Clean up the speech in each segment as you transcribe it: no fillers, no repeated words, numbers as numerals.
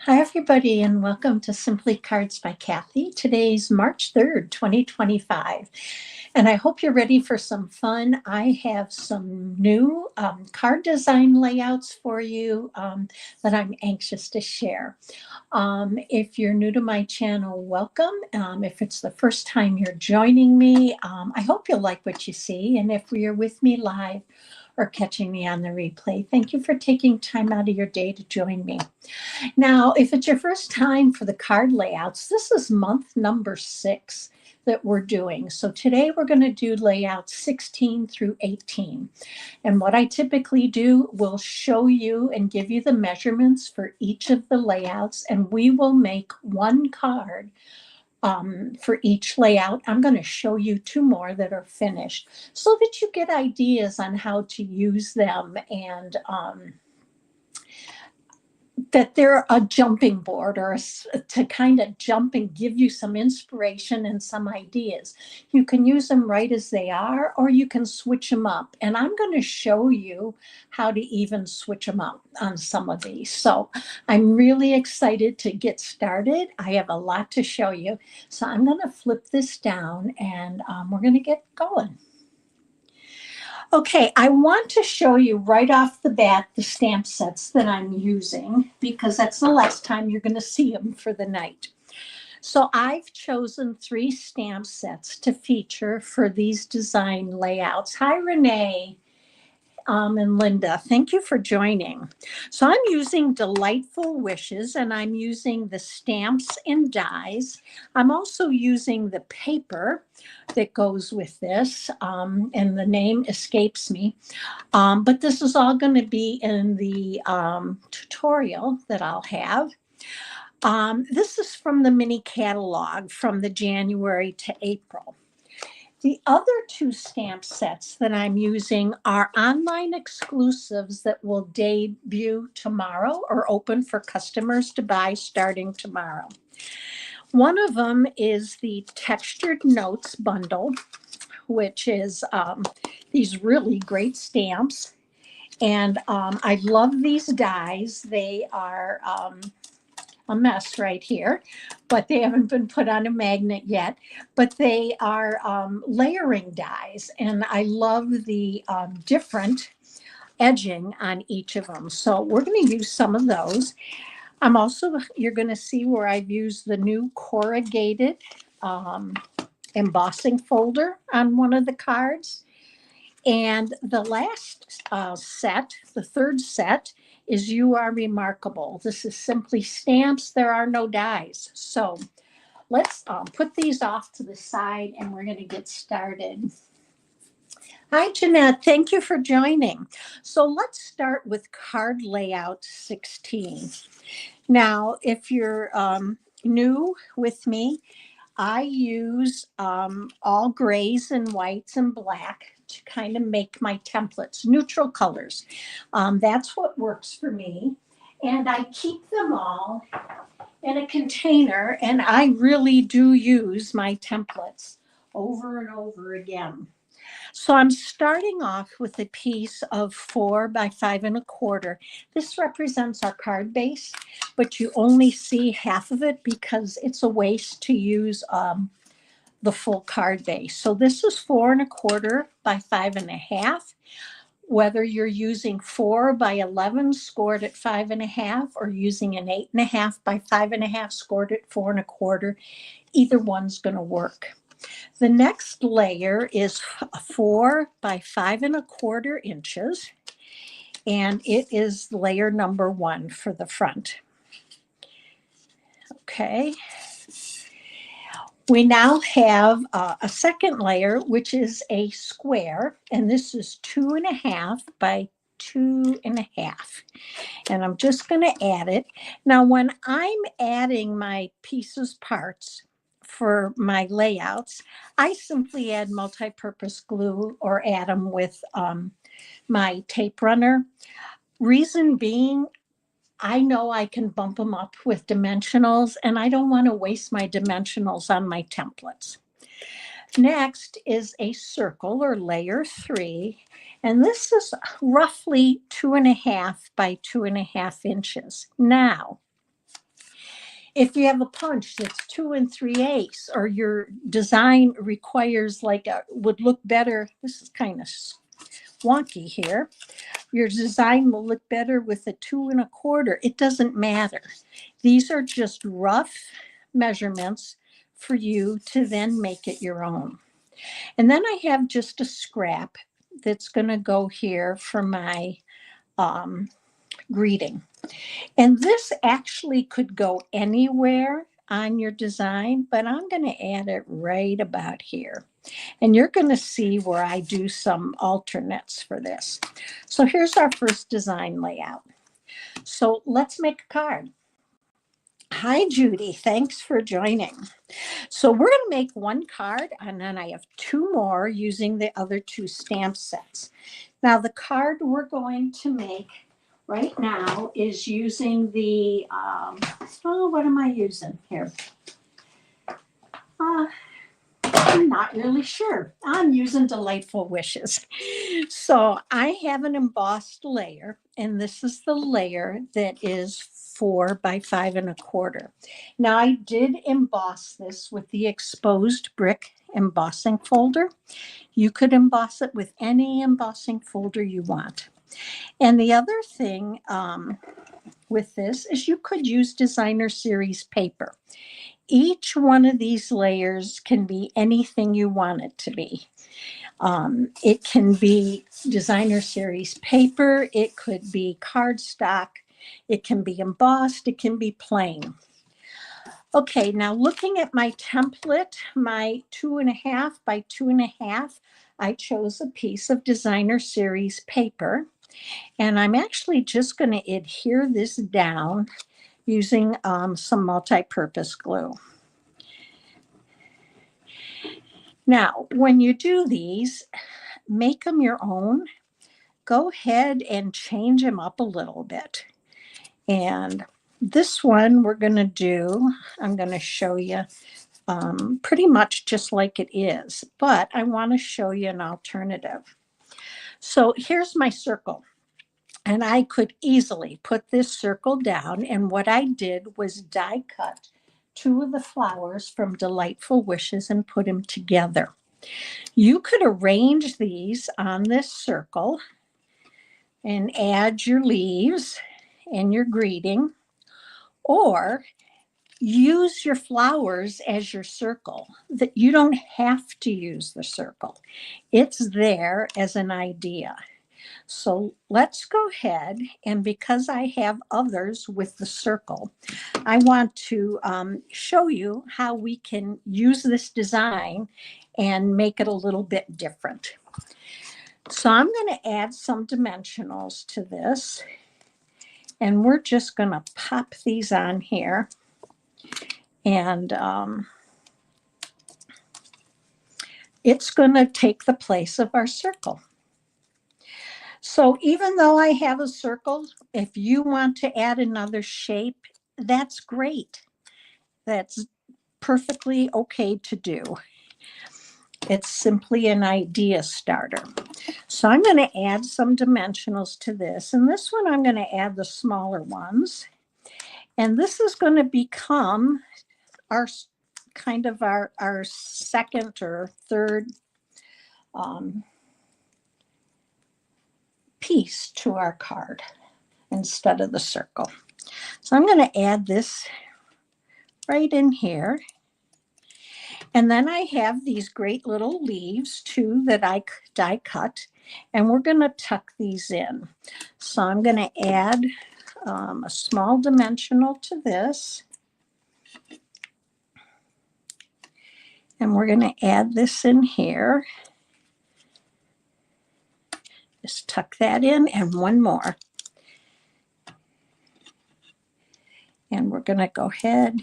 Hi, everybody, and welcome to Simply Cards by Kathi. Today's March 3rd, 2025, and I hope you're ready for some fun. I have some new card design layouts for you that I'm anxious to share. If you're new to my channel, welcome. If it's the first time you're joining me, I hope you'll like what you see. And if you're with me live or catching me on the replay, thank you for taking time out of your day to join me. Now, if it's your first time for the card layouts, this is month number 6 that we're doing. So today we're going to do layouts 16 through 18. And what I typically do will show you and give you the measurements for each of the layouts, and we will make one card for each layout. I'm going to show you 2 more that are finished so that you get ideas on how to use them and that they're a jumping board or to kind of jump and give you some inspiration and some ideas. You can use them right as they are, or you can switch them up. And I'm going to show you how to even switch them up on some of these. So I'm really excited to get started. I have a lot to show you. So I'm going to flip this down and we're going to get going. Okay, I want to show you right off the bat the stamp sets that I'm using because that's the last time you're going to see them for the night. So I've chosen 3 stamp sets to feature for these design layouts. Hi, Renee. And Linda, thank you for joining. So I'm using Delightful Wishes, and I'm using the stamps and dies. I'm also using the paper that goes with this, and the name escapes me. But this is all going to be in the tutorial that I'll have. This is from the mini catalog from the January to April. The other 2 stamp sets that I'm using are online exclusives that will debut tomorrow or open for customers to buy starting tomorrow. One of them is the Textured Notes bundle, which is these really great stamps. And I love these dies. They are a mess right here, but they haven't been put on a magnet yet. But they are layering dies, and I love the different edging on each of them. So we're going to use some of those. You're going to see where I've used the new corrugated embossing folder on one of the cards. And the last set, the third set, is You Are Remarkable. This is simply stamps. There are no dies. So let's put these off to the side and we're going to get started. Hi, Jeanette. Thank you for joining. So let's start with card layout 16. Now, if you're new with me, I use all grays and whites and black to kind of make my templates, neutral colors. That's what works for me. And I keep them all in a container, and I really do use my templates over and over again. So I'm starting off with a piece of 4 by 5 1/4. This represents our card base, but you only see half of it because it's a waste to use the full card base. So this is 4 1/4 by 5 1/2. Whether you're using 4 by 11 scored at 5 1/2 or using an 8 1/2 by 5 1/2 scored at 4 1/4, either one's going to work. The next layer is 4 by 5 1/4 inches, and it is layer number 1 for the front. Okay. We now have a second layer, which is a square, and this is 2 1/2 by 2 1/2. And I'm just going to add it. Now, when I'm adding my pieces parts for my layouts, I simply add multi-purpose glue or add them with my tape runner. Reason being, I know I can bump them up with dimensionals, and I don't want to waste my dimensionals on my templates. Next is a circle or layer 3, and this is roughly 2 1/2 by 2 1/2 inches. Now, If you have a punch that's 2 3/8, or your design requires like would look better. This is kind of wonky here. Your design will look better with a 2 1/4. It doesn't matter. These are just rough measurements for you to then make it your own. And then I have just a scrap that's going to go here for my greeting. And this actually could go anywhere on your design, but I'm going to add it right about here. And you're going to see where I do some alternates for this. So here's our first design layout. So let's make a card. Hi, Judy. Thanks for joining. So we're going to make one card, and then I have 2 more using the other 2 stamp sets. Now, the card we're going to make right now is using the, what am I using here? I'm not really sure. I'm using Delightful Wishes. So I have an embossed layer, and this is the layer that is 4 by 5 1/4. Now I did emboss this with the exposed brick embossing folder. You could emboss it with any embossing folder you want. And the other thing with this is you could use designer series paper. Each one of these layers can be anything you want it to be. It can be designer series paper. It could be cardstock. It can be embossed. It can be plain. Okay, now looking at my template, my 2 1/2 by 2 1/2, I chose a piece of designer series paper. And I'm actually just going to adhere this down using some multi-purpose glue. Now, when you do these, make them your own. Go ahead and change them up a little bit. And this one we're going to do, I'm going to show you pretty much just like it is, but I want to show you an alternative. So here's my circle. And I could easily put this circle down. And what I did was die cut 2 of the flowers from Delightful Wishes and put them together. You could arrange these on this circle and add your leaves and your greeting, or use your flowers as your circle. That you don't have to use the circle. It's there as an idea. So let's go ahead, and because I have others with the circle, I want to show you how we can use this design and make it a little bit different. So I'm going to add some dimensionals to this, and we're just going to pop these on here. And it's going to take the place of our circle. So even though I have a circle, if you want to add another shape, that's great. That's perfectly okay to do. It's simply an idea starter. So I'm going to add some dimensionals to this. And this one, I'm going to add the smaller ones. And this is going to become our kind of our second or third piece to our card instead of the circle. So I'm going to add this right in here. And then I have these great little leaves too that I die cut, and we're going to tuck these in. So I'm going to add a small dimensional to this. And we're going to add this in here. Just tuck that in, and one more. And we're going to go ahead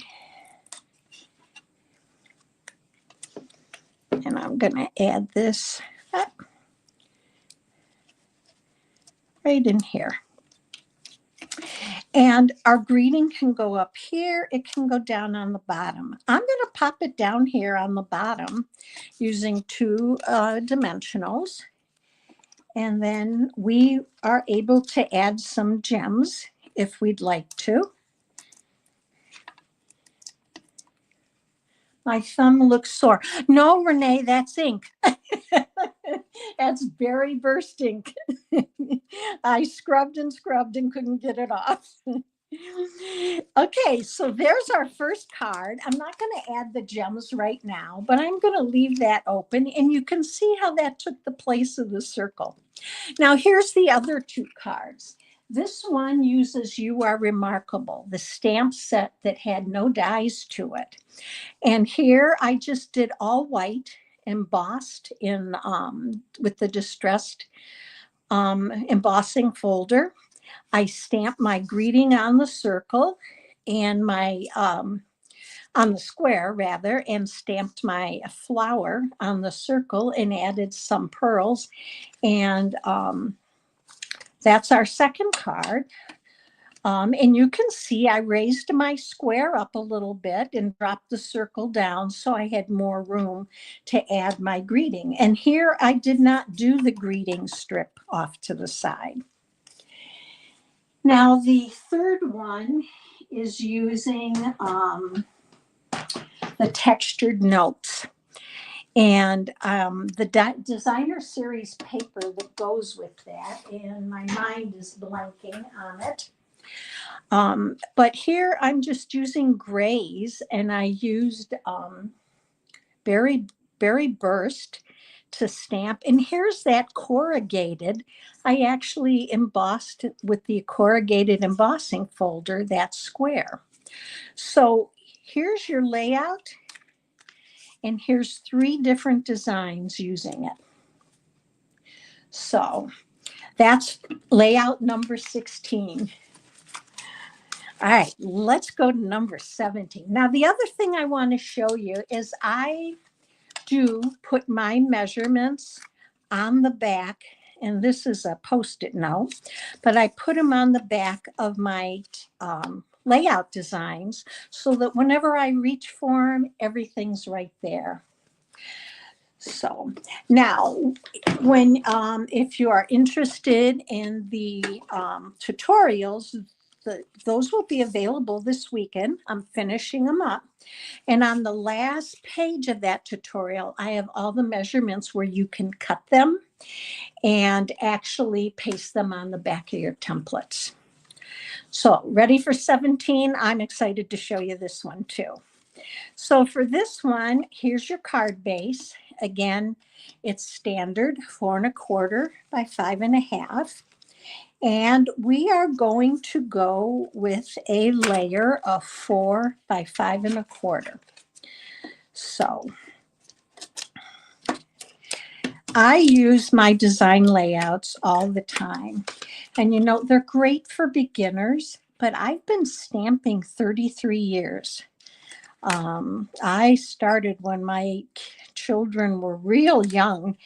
and I'm going to add this up right in here. And our greeting can go up here. It can go down on the bottom. I'm going to pop it down here on the bottom using 2 dimensionals. And then we are able to add some gems if we'd like to. My thumb looks sore. No, Renee, that's ink. That's berry burst ink. I scrubbed and couldn't get it off. Okay, so there's our first card. I'm not going to add the gems right now, but I'm going to leave that open, and you can see how that took the place of the circle. Now, here's the other two cards. This one uses You Are Remarkable, the stamp set that had no dies to it. And here I just did all white, embossed in with the distressed embossing folder. I stamped my greeting on the circle and my on the square rather, and stamped my flower on the circle and added some pearls. And that's our second card. And you can see I raised my square up a little bit and dropped the circle down so I had more room to add my greeting. And here I did not do the greeting strip off to the side. Now the third one is using the textured notes. And the designer series paper that goes with that, and my mind is blanking on it. But here I'm just using grays, and I used berry burst to stamp. And here's that corrugated. I actually embossed with the corrugated embossing folder, that square. So here's your layout, and here's 3 different designs using it. So that's layout number 16. All right, let's go to number 17. Now, the other thing I want to show you is I do put my measurements on the back, and this is a Post-it note, but I put them on the back of my layout designs so that whenever I reach for them, everything's right there. So now, when if you are interested in the tutorials, those will be available this weekend. I'm finishing them up. And on the last page of that tutorial, I have all the measurements where you can cut them and actually paste them on the back of your templates. So ready for 17? I'm excited to show you this one too. So for this one, here's your card base. Again, it's standard 4 1/4 by 5 1/2. And we are going to go with a layer of 4 by 5 1/4. So I use my design layouts all the time. And you know, they're great for beginners, but I've been stamping 33 years. I started when my children were real young,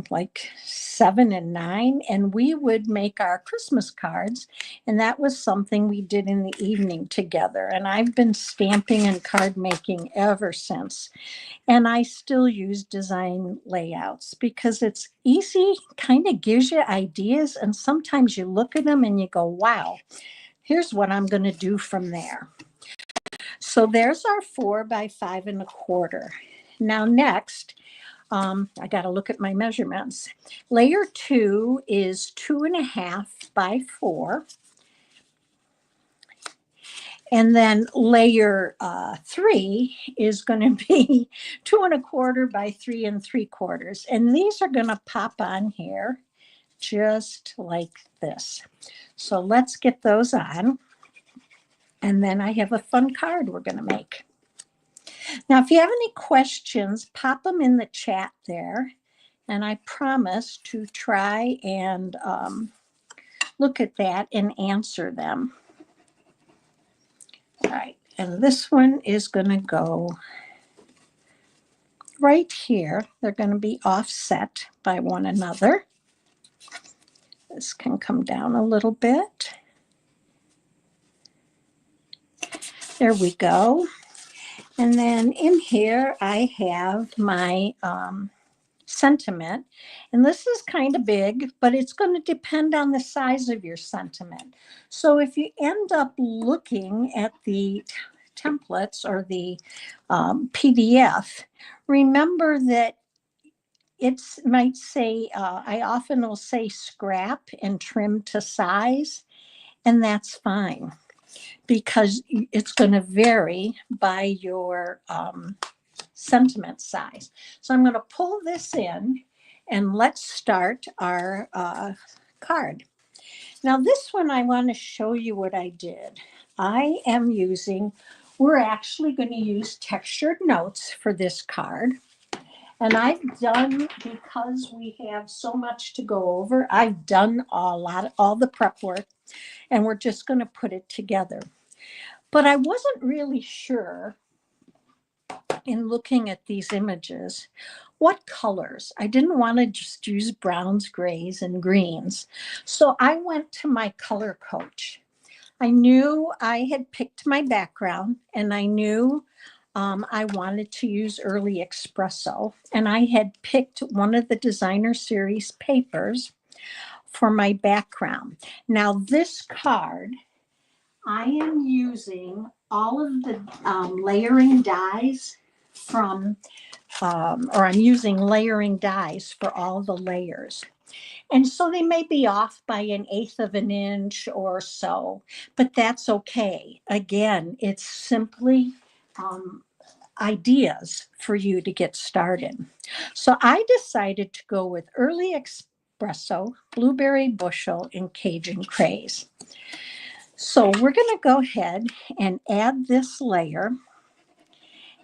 like 7 and 9, and we would make our Christmas cards, and that was something we did in the evening together. And I've been stamping and card making ever since. And I still use design layouts because it's easy, kind of gives you ideas, and sometimes you look at them and you go, wow, here's what I'm going to do from there. So there's our 4 by 5 1/4. Now next, I got to look at my measurements. Layer 2 is 2 1/2 by 4. And then layer 3 is going to be 2 1/4 by 3 3/4. And these are going to pop on here just like this. So let's get those on. And then I have a fun card we're going to make. Now, if you have any questions, pop them in the chat there. And I promise to try and look at that and answer them. All right, and this one is going to go right here. They're going to be offset by one another. This can come down a little bit. There we go. And then in here, I have my sentiment. And this is kind of big, but it's going to depend on the size of your sentiment. So if you end up looking at the templates or the PDF, remember that it might say, I often will say scrap and trim to size, and that's fine because it's going to vary by your sentiment size. So I'm going to pull this in and let's start our card. Now this one, I want to show you what I did. We're actually going to use textured notes for this card. And I've done, because we have so much to go over, I've done all the prep work, and we're just going to put it together. But I wasn't really sure in looking at these images what colors. I didn't want to just use browns, grays, and greens. So I went to my color coach. I knew I had picked my background, and I knew I wanted to use early espresso, and I had picked one of the designer series papers for my background. Now this card, I am using all of the layering dies from, or I'm using layering dies for all the layers. And so they may be off by 1/8 of an inch or so, but that's okay. Again, it's simply ideas for you to get started. So I decided to go with early espresso, blueberry bushel, and Cajun craze. So we're going to go ahead and add this layer.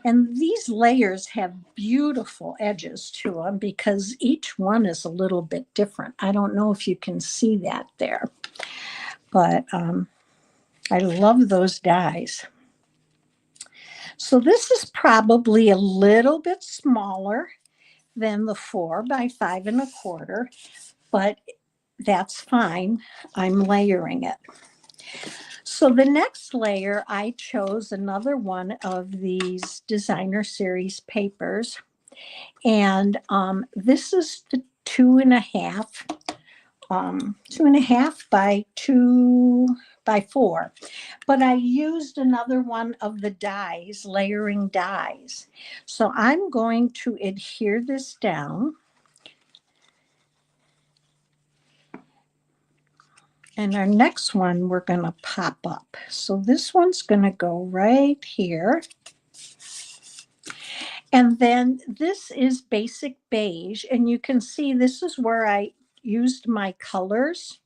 And these layers have beautiful edges to them because each one is a little bit different. I don't know if you can see that there, but I love those dies. So this is probably a little bit smaller than the 4 by 5 1/4, but that's fine. I'm layering it. So the next layer, I chose another one of these designer series papers. And this is the 2.5, 2.5 by 2 by 4. But I used another one of the dies, layering dies. So I'm going to adhere this down. And our next one, we're going to pop up. So this one's going to go right here. And then this is basic beige. And you can see this is where I used my colors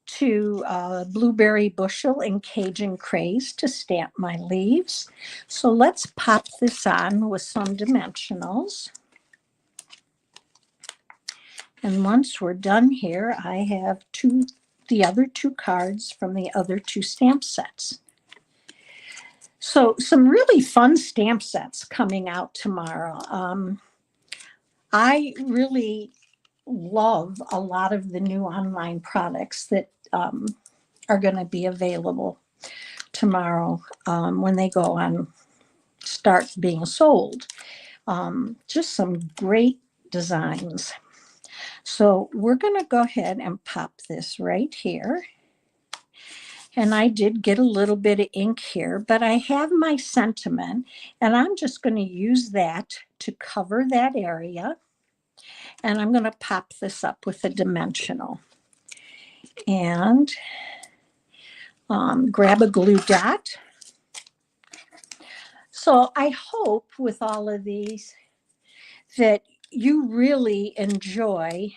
to blueberry bushel and Cajun craze to stamp my leaves. So let's pop this on with some dimensionals. And once we're done here, I have the other 2 cards from the other 2 stamp sets. So some really fun stamp sets coming out tomorrow. I really love a lot of the new online products that are going to be available tomorrow when they go on, start being sold. Just some great designs. So we're going to go ahead and pop this right here. And I did get a little bit of ink here, but I have my sentiment, and I'm just going to use that to cover that area. And I'm going to pop this up with a dimensional. And grab a glue dot. So I hope with all of these that you really enjoy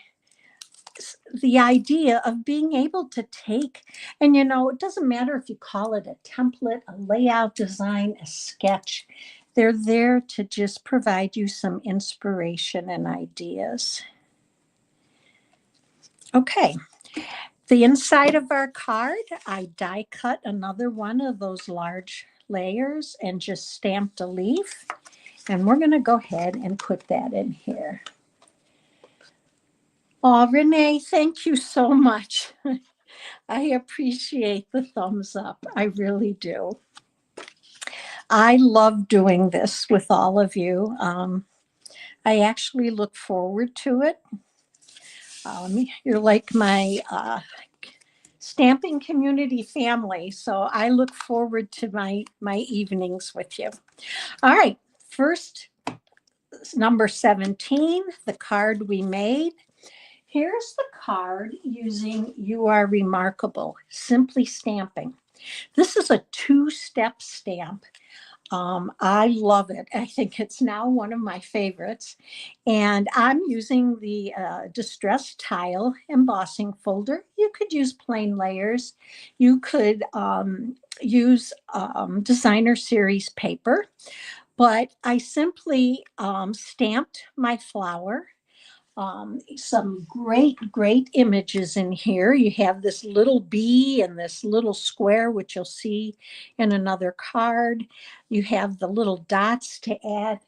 the idea of being able to take, and it doesn't matter if you call it a template, a layout design, a sketch. They're there to just provide you some inspiration and ideas. Okay. The inside of our card, I die cut another one of those large layers and just stamped a leaf. And we're going to go ahead and put that in here. Oh, Renee, thank you so much. I appreciate the thumbs up. I really do. I love doing this with all of you. I actually look forward to it. You're like my stamping community family. So I look forward to my evenings with you. All right, first, number 17, the card we made. Here's the card using You Are Remarkable, simply stamping. This is a 2-step stamp. I love it. I think it's now one of my favorites. And I'm using the distressed tile embossing folder. You could use plain layers. You could use designer series paper. But I simply stamped my flower. Some great images in here. You have this little bee and this little square, which you'll see in another card. You have the little dots to add,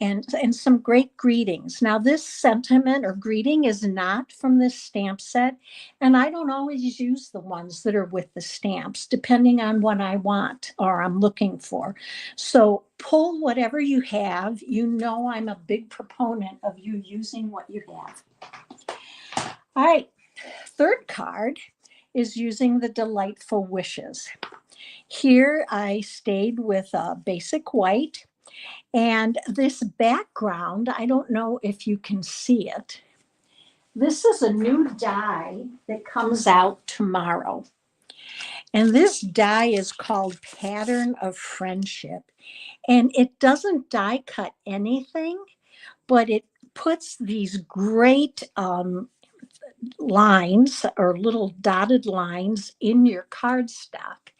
and some great greetings. Now, this sentiment or greeting is not from this stamp set, and I don't always use the ones that are with the stamps, depending on what I want or I'm looking for. So pull whatever you have. You know I'm a big proponent of you using what you have. All right, third card is using the Delightful Wishes. Here I stayed with basic white. And this background, I don't know if you can see it. This is a new die that comes out tomorrow. And this die is called Pattern of Friendship. And it doesn't die cut anything, but it puts these great lines or little dotted lines in your cardstock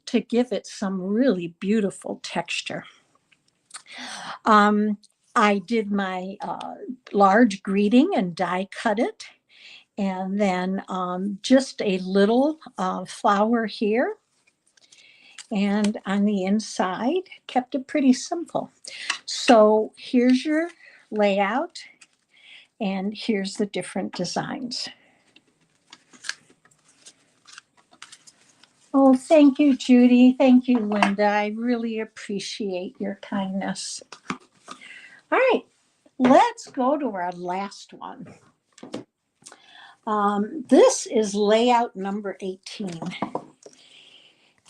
to give it some really beautiful texture. I did my large greeting and die cut it. And then just a little flower here. And on the inside, kept it pretty simple. So here's your layout. And here's the different designs. Oh, thank you, Judy. Thank you, Linda. I really appreciate your kindness. All right, let's go to our last one. This is layout number 18.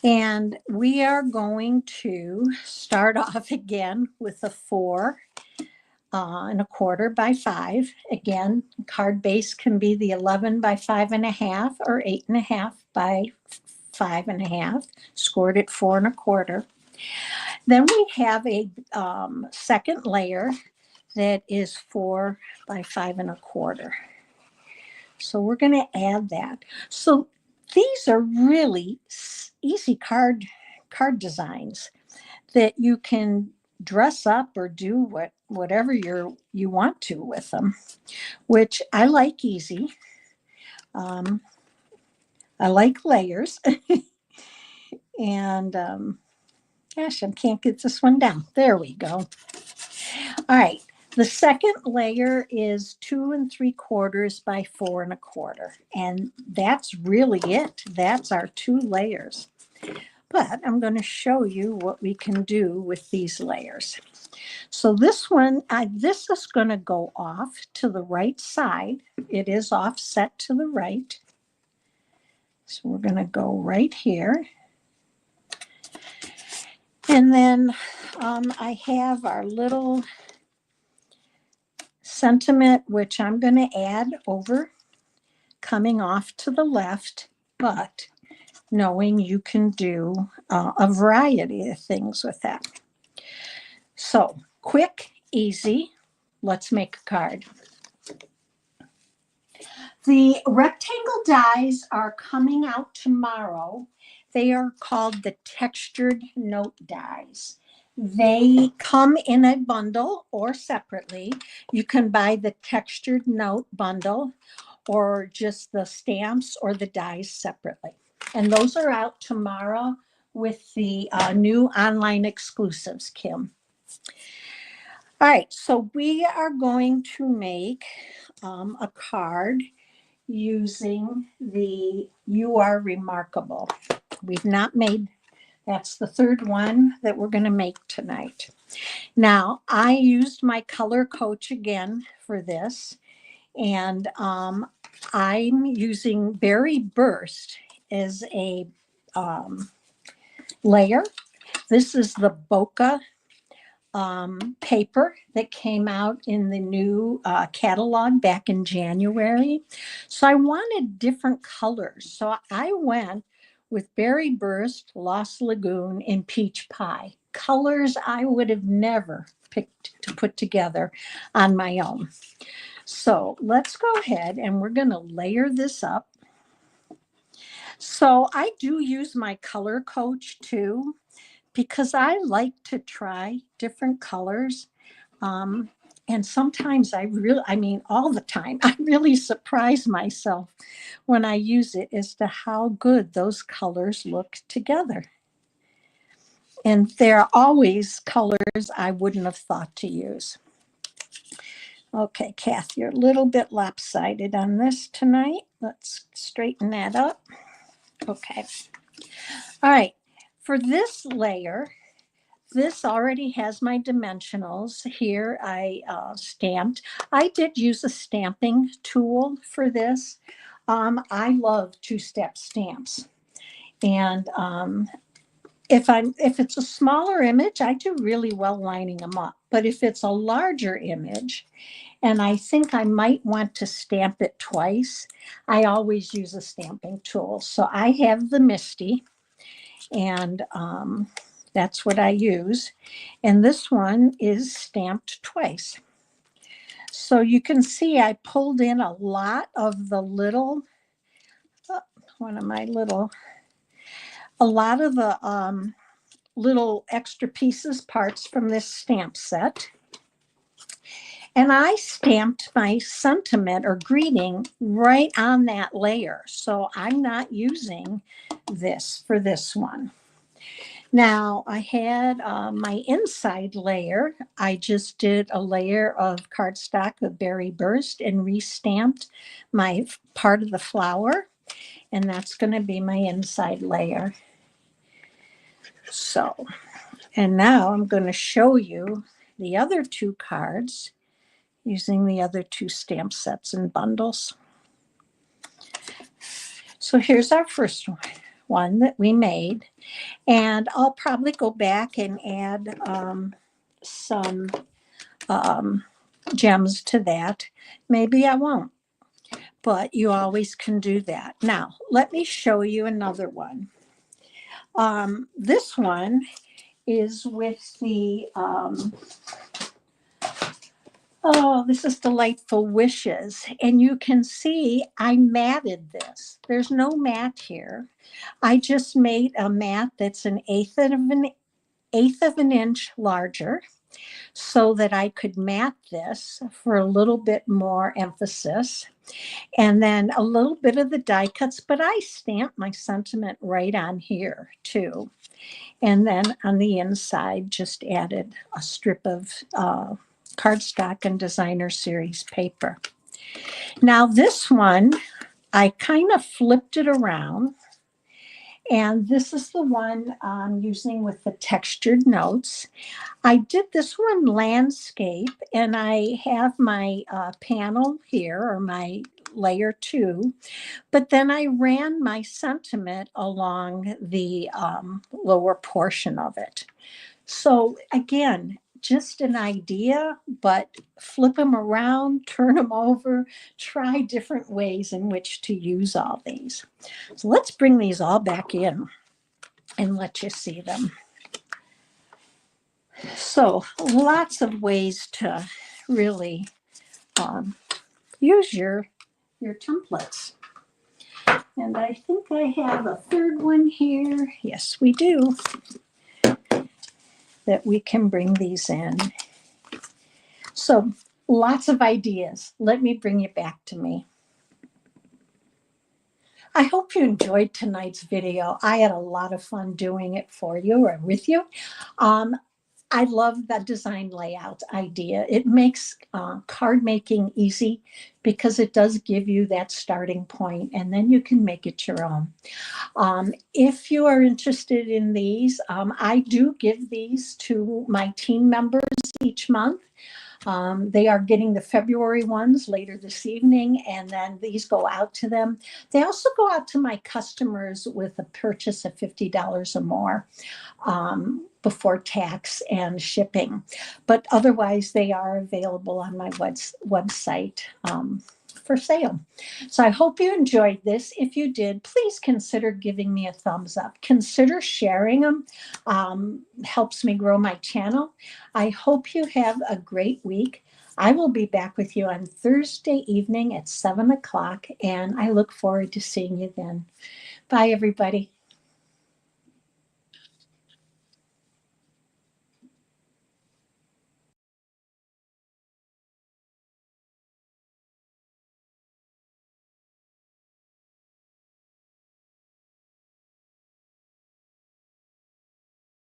And we are going to start off again with a 4 1/4 by 5. Again, card base can be the 11 by 5.5 or 8.5 by 5.5, scored at 4 1/4. Then we have a second layer that is 4 by 5 1/4. So we're going to add that. So these are really easy card designs that you can dress up or do whatever you want to with them, which I like easy. I like layers. And gosh, I can't get this one down. There we go. All right. The second layer is 2 3/4 by 4 1/4. And that's really it. That's our 2 layers. But I'm going to show you what we can do with these layers. So this one, this is going to go off to the right side. It is offset to the right. So we're going to go right here. And then I have our little sentiment, which I'm going to add over, coming off to the left, but knowing you can do a variety of things with that. So quick, easy. Let's make a card. The rectangle dies are coming out tomorrow. They are called the textured note dies. They come in a bundle or separately. You can buy the textured note bundle or just the stamps or the dies separately. And those are out tomorrow with the new online exclusives, Kim. All right, so we are going to make a card using the You Are Remarkable. We've not made, that's the third one that we're going to make tonight. Now, I used my color coach again for this, and I'm using Berry Burst is a layer. This is the bokeh paper that came out in the new catalog back in January. So I wanted different colors. So I went with Berry Burst, Lost Lagoon, and Peach Pie. Colors I would have never picked to put together on my own. So let's go ahead and we're going to layer this up. So I do use my color coach too, because I like to try different colors. And sometimes all the time, I really surprise myself when I use it as to how good those colors look together. And they're always colors I wouldn't have thought to use. Okay, Kath, you're a little bit lopsided on this tonight. Let's straighten that up. Okay. All right. For this layer, this already has my dimensionals. Here I stamped. I did use a stamping tool for this. I love two-step stamps. And if it's a smaller image, I do really well lining them up. But if it's a larger image, and I think I might want to stamp it twice, I always use a stamping tool. So I have the Misty, and that's what I use. And this one is stamped twice. So you can see I pulled in a lot of the little, a lot of the little extra pieces, parts from this stamp set. And I stamped my sentiment or greeting right on that layer. So I'm not using this for this one. Now I had my inside layer. I just did a layer of cardstock with Berry Burst and restamped my part of the flower. And that's going to be my inside layer. So, and now I'm going to show you the other two cards using the other two stamp sets and bundles. So here's our first one that we made. And I'll probably go back and add some gems to that. Maybe I won't, but you always can do that. Now, let me show you another one. This one is with the, this is Delightful Wishes. And you can see I matted this. There's no mat here. I just made a mat that's an eighth of an inch larger so that I could mat this for a little bit more emphasis. And then a little bit of the die cuts, but I stamped my sentiment right on here too. And then on the inside, just added a strip of cardstock and designer series paper. Now this one, I kind of flipped it around. And this is the one I'm using with the textured notes. I did this one landscape, and I have my panel here, or my layer 2, but then I ran my sentiment along the lower portion of it. So again, just an idea, but flip them around, turn them over, try different ways in which to use all these. So let's bring these all back in and let you see them. So lots of ways to really use your templates. And I think I have a third one here. Yes, we do. That we can bring these in. So lots of ideas. Let me bring you back to me. I hope you enjoyed tonight's video. I had a lot of fun doing it for you or with you. I love that design layout idea. It makes card making easy because it does give you that starting point, and then you can make it your own. If you are interested in these, I do give these to my team members each month. They are getting the February ones later this evening, and then these go out to them. They also go out to my customers with a purchase of $50 or more before tax and shipping. But otherwise, they are available on my website for sale. So I hope you enjoyed this. If you did, please consider giving me a thumbs up. Consider sharing them. Helps me grow my channel. I hope you have a great week. I will be back with you on Thursday evening at 7 o'clock, and I look forward to seeing you then. Bye, everybody.